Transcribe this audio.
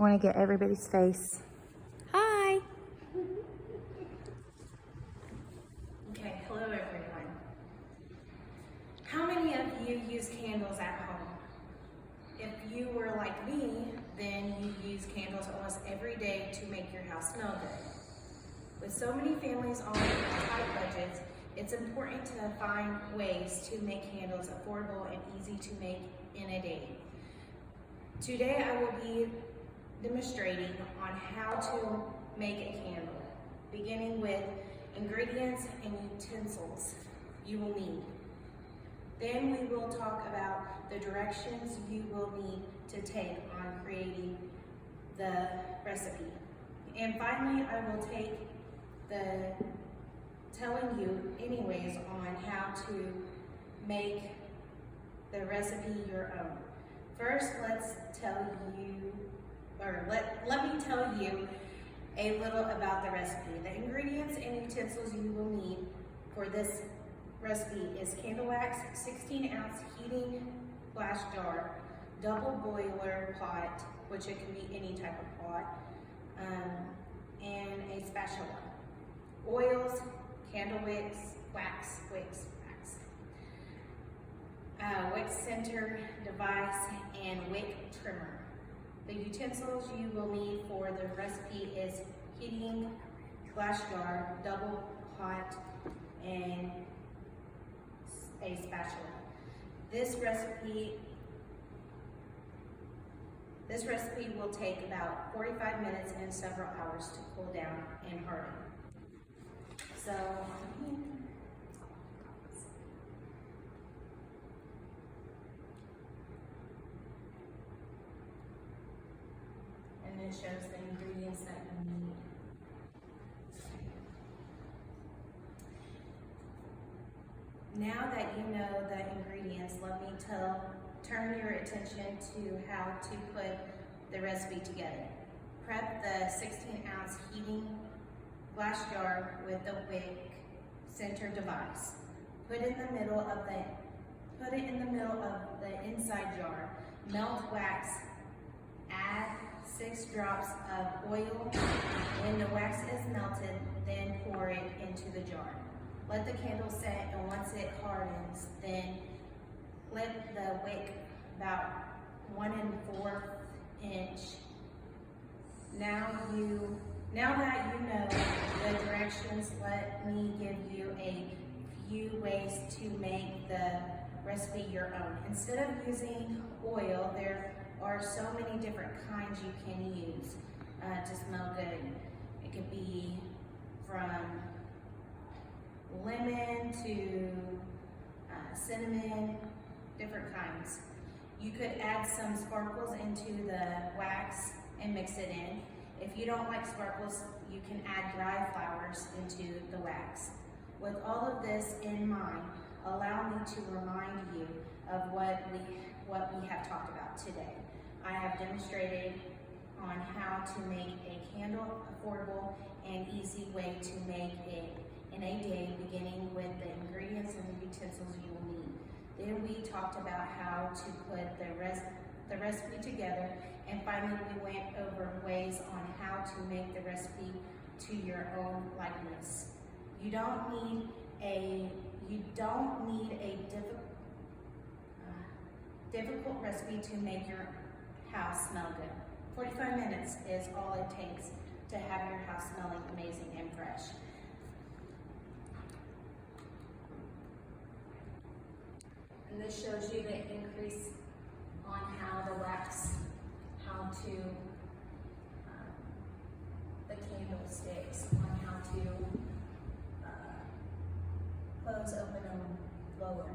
want to get everybody's face. Hi. Okay, hello everyone. How many of you use candles at home? If you were like me, then you use candles almost every day to make your house smell good. With so many families on tight budgets, it's important to find ways to make candles affordable and easy to make in a day. Today I will be demonstrating on how to make a candle, beginning with ingredients and utensils you will need. Then we will talk about the directions you will need to take on creating the recipe. And finally, I will take telling you anyways on how to make the recipe your own. First, let me tell you a little about the recipe. The ingredients and utensils you will need for this recipe is candle wax, 16-ounce heating glass jar, double boiler pot, which it can be any type of pot, and a spatula. Oils, candle wicks, wax, wick center device, and wick trimmer. The utensils you will need for the recipe is heating glass jar, double pot, and a spatula. This recipe will take about 45 minutes and several hours to cool down and harden. So, and it shows the ingredients that you need. Now that you know the ingredients, let me turn your attention to how to put the recipe together. Prep the 16-ounce heating glass jar with the wick center device. Put it in the middle of the inside jar. Melt wax. Add 6 drops of oil. When the wax is melted, then pour it into the jar. Let the candle set, and once it hardens, then flip the wick about 1 1/4 inch. Now that you know the directions, let me give you a few ways to make the recipe your own. Instead of using oil, there are so many different kinds you can use to smell good. It could be from lemon to cinnamon, different kinds. You could add some sparkles into the wax and mix it in. If you don't like sparkles, you can add dry flowers into the wax. With all of this in mind, allow me to remind you of what we have talked about today. I have demonstrated on how to make a candle affordable and easy way to make it in a day, beginning with the ingredients and the utensils you will need. Then we talked about how to put the recipe together, and finally we went over ways on how to make the recipe to your own likeness. You don't need a difficult recipe to make your house smell good. 45 minutes is all it takes to have your house smelling amazing and fresh. And this shows you the increase on how the wax, how to, the candlesticks, on how to close, open, and lower.